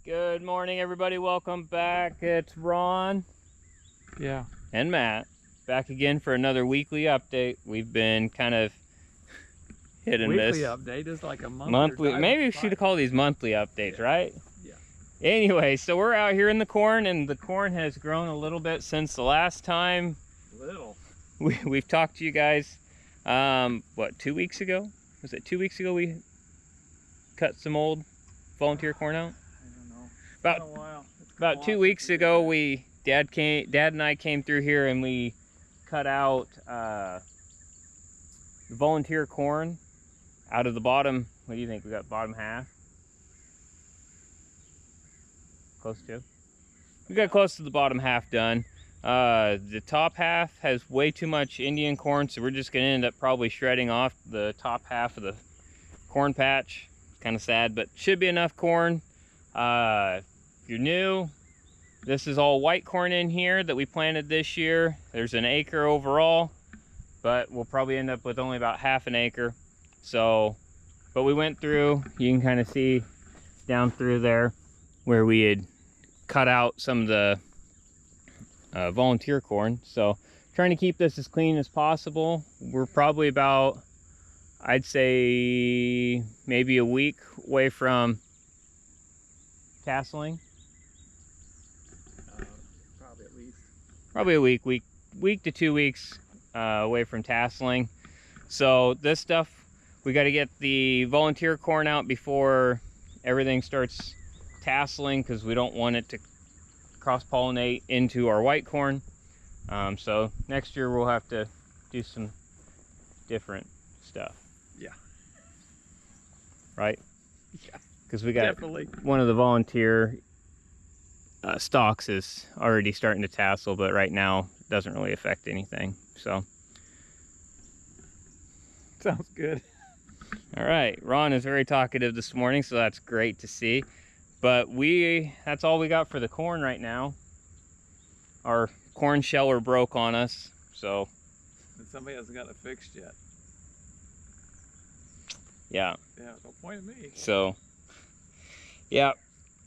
Good morning, everybody. Welcome back. It's Ron. Yeah. And Matt. Back again for another weekly update. We've been kind of hit and miss. Weekly update is like a monthly. Maybe we should call these monthly updates, yeah. right? Yeah. Anyway, so we're out here in the corn, and the corn has grown a little bit since the last time. We've talked to you guys. What, 2 weeks ago? Was it 2 weeks ago we cut some old volunteer corn out? About 2 weeks ago, Dad and I came through here and we cut out the volunteer corn out of the bottom. What do you think? We got bottom half. Close to. We got close to the bottom half done. The top half has way too much Indian corn, so we're just gonna end up probably shredding off the top half of the corn patch. Kind of sad, but should be enough corn. If you're new, this is all white corn in here that we planted this year. There's an acre overall, but we'll probably end up with only about half an acre. So, but we went through, you can kind of see down through there where we had cut out some of the volunteer corn. So trying to keep this as clean as possible. We're probably about, I'd say maybe a week away from tasseling. Probably at least. Probably a week to 2 weeks away from tasseling. So this stuff, we got to get the volunteer corn out before everything starts tasseling, because we don't want it to cross-pollinate into our white corn. So next year we'll have to do some different stuff. Yeah. Right? Yeah. Because we got definitely one of the volunteer stalks is already starting to tassel, but right now it doesn't really affect anything. So sounds good. All right, Ron is very talkative this morning, so that's great to see. But that's all we got for the corn right now. Our corn sheller broke on us, so. And somebody hasn't got it fixed yet. Yeah. Yeah, don't point at me. So, yeah.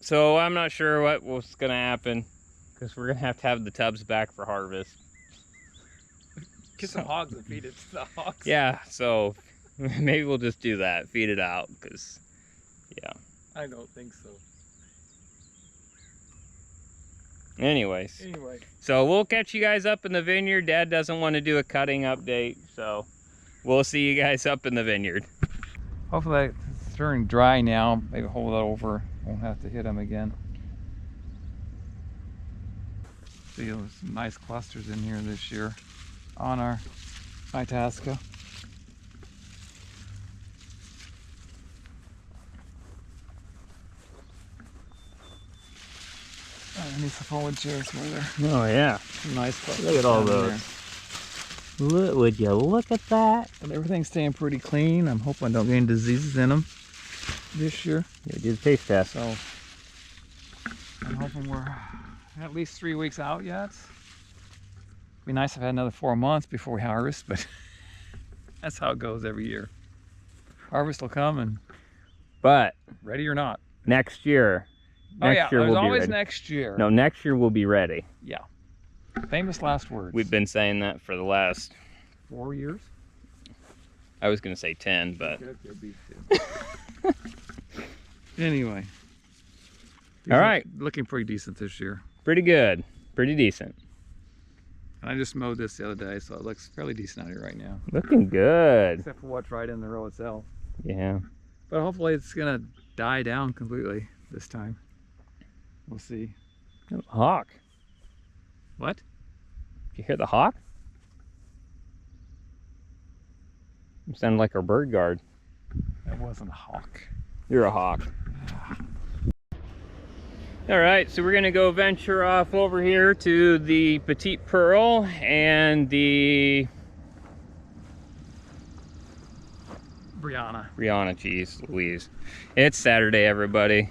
So I'm not sure what's gonna happen, because we're gonna have the tubs back for harvest. Get some hogs and feed it to the hogs. Yeah, so maybe we'll just do that, feed it out, because, yeah. I don't think so. Anyway, so we'll catch you guys up in the vineyard. Dad doesn't want to do a cutting update, so we'll see you guys up in the vineyard. Hopefully it's turning dry now. Maybe hold it over. Won't have to hit them again. See, there's some nice clusters in here this year on our Itasca. I need some foliage here somewhere there. Oh yeah, Some nice clusters. look at all down those. Would you look at that? But everything's staying pretty clean. I'm hoping I don't get any diseases in them this year. Yeah, do the taste test. So I'm hoping we're at least 3 weeks out yet. Be nice if I had another 4 months before we harvest, but that's how it goes every year. Harvest will come, But ready or not. next year. Next year there's we'll be always ready. next year. No, next year we'll be ready. Yeah. Famous last words. We've been saying that for the last, 4 years. I was gonna say 10, but Anyway. All right. Looking pretty decent this year. pretty good, pretty decent. And I just mowed this the other day, so it looks fairly decent out here right now. Looking good. Except for what's right in the row itself. Yeah. But hopefully it's gonna die down completely this time. We'll see. Oh, hawk. What? Did you hear the hawk? You sound like our bird guard. That wasn't a hawk. You're a hawk. All right, so we're gonna go venture off over here to the Petite Pearl and the Brianna. Geez Louise. It's Saturday, everybody.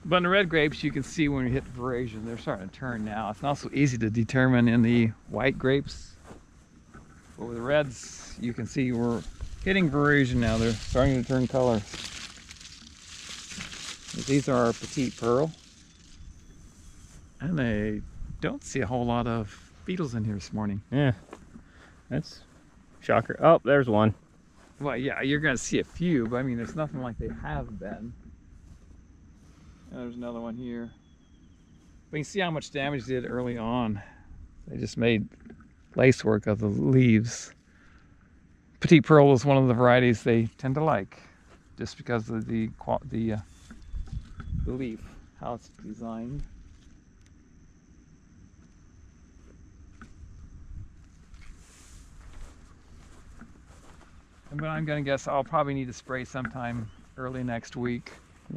But in the red grapes, you can see when you hit veraison, they're starting to turn now. It's not so easy to determine in the white grapes. But with the reds, you can see we're hitting veraison now. They're starting to turn color. These are our Petite Pearl. And I don't see a whole lot of beetles in here this morning. Yeah, that's shocker. Oh, there's one. Well, yeah, you're gonna see a few, but I mean, there's nothing like they have been. And there's another one here. But you can see how much damage they did early on. They just made lace work of the leaves. Petite Pearl is one of the varieties they tend to like, just because of the leaf, how it's designed. But I'm gonna guess I'll probably need to spray sometime early next week.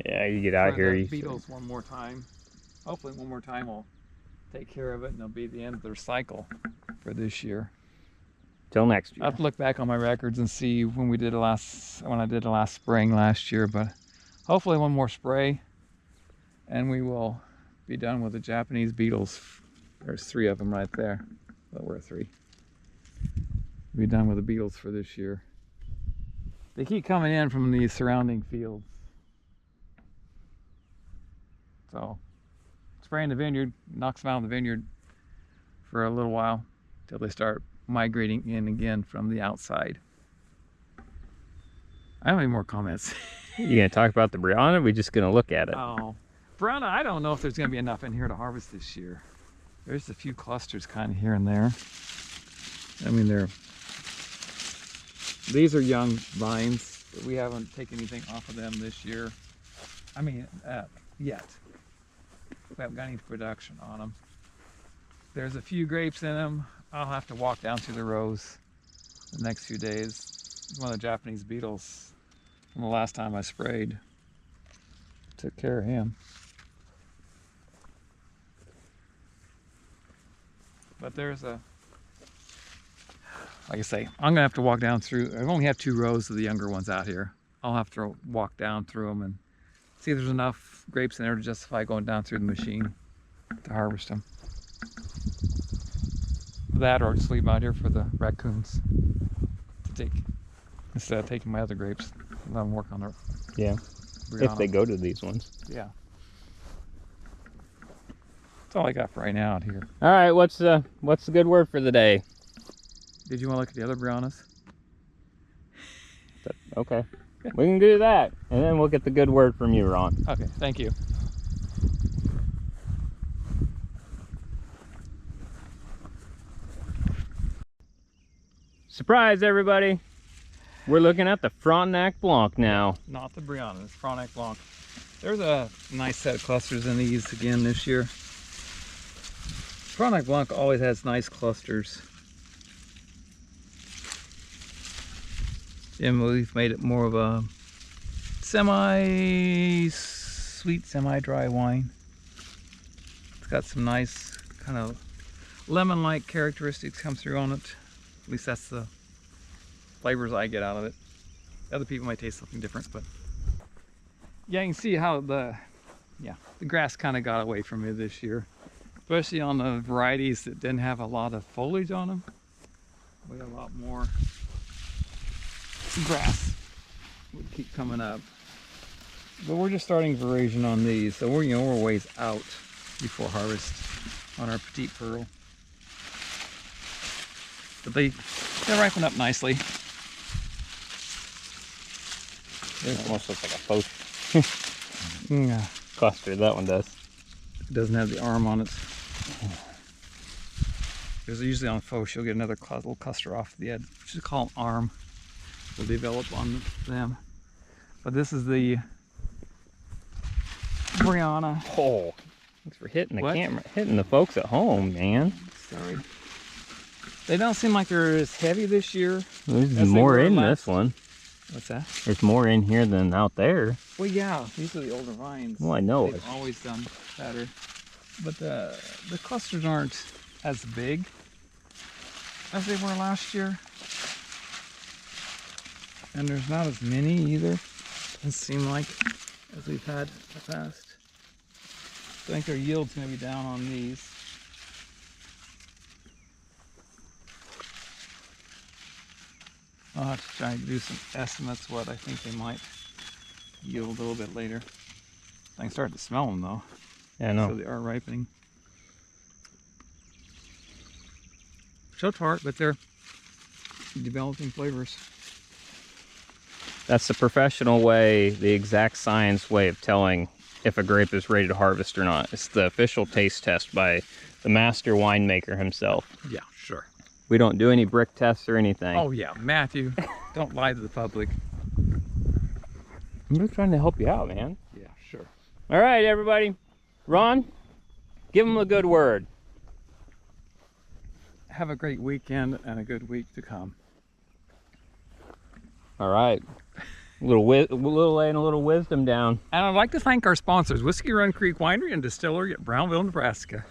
Yeah, you get out for here. the You beetles one more time. Hopefully one more time will take care of it and it'll be the end of their cycle for this year. till next year. I'll have to look back on my records and see when I did the last spraying last year, but hopefully one more spray and we will be done with the Japanese beetles. There's 3 of them right there. Well, we're 3. Be done with the beetles for this year. They keep coming in from the surrounding fields. So spraying the vineyard knocks them out of the vineyard for a little while till they start migrating in again from the outside. I don't have any more comments. You gonna talk about the Brianna? Or we just gonna look at it? Oh, Brianna, I don't know if there's gonna be enough in here to harvest this year. There's a few clusters kind of here and there. I mean, these are young vines, but we haven't taken anything off of them this year. I mean, yet. We haven't got any production on them. There's a few grapes in them. I'll have to walk down through the rows the next few days. One of the Japanese beetles from the last time I sprayed. Took care of him. But there's like I say, I'm gonna have to walk down through. I only have 2 rows of the younger ones out here. I'll have to walk down through them and see if there's enough grapes in there to justify going down through the machine to harvest them. That or just leave them out here for the raccoons to take, instead of taking my other grapes. Let them work on their Yeah. Brianna. If they go to these ones. Yeah. That's all I got for right now out here. All right. What's the good word for the day? Did you want to look at the other Briannas? Okay. We can do that, and then we'll get the good word from you, Ron. Okay, thank you. Surprise, everybody! We're looking at the Frontenac Blanc now. Not the Briannas, Frontenac Blanc. There's a nice set of clusters in these again this year. Frontenac Blanc always has nice clusters. And we've made it more of a semi-sweet, semi-dry wine. It's got some nice kind of lemon-like characteristics come through on it. At least that's the flavors I get out of it. Other people might taste something different, but yeah, you can see how the grass kind of got away from me this year, especially on the varieties that didn't have a lot of foliage on them. We got a lot more grass would keep coming up, but we're just starting veraison on these, so we're we're ways out before harvest on our Petite Pearl. But they ripen up nicely. It almost looks like a faux Yeah. cluster. That one does. It doesn't have the arm on it. Because usually on faux you'll get another little cluster off the edge, which is called an arm. Will develop on them. But this is the Brianna. Oh, thanks for hitting the What? camera, hitting the folks at home, man. Sorry. They don't seem like they're as heavy this year. There's as they more were in last- this one. What's that? There's more in here than out there. Well, yeah, these are the older vines. Well, I know They've it. always done better. But the clusters aren't as big as they were last year. And there's not as many either, doesn't seem like, as we've had in the past. So I think their yield's going to be down on these. I'll have to try and do some estimates what I think they might yield a little bit later. I can start to smell them though. Yeah, I know. So they are ripening. So tart, but they're developing flavors. That's the professional way, the exact science way of telling if a grape is ready to harvest or not. It's the official taste test by the master winemaker himself. Yeah, sure. We don't do any brick tests or anything. Oh yeah, Matthew, don't lie to the public. I'm just trying to help you out, man. Yeah, sure. All right, everybody. Ron, give them a good word. Have a great weekend and a good week to come. All right. A little laying a little wisdom down. And I'd like to thank our sponsors, Whiskey Run Creek Winery and Distillery at Brownville, Nebraska.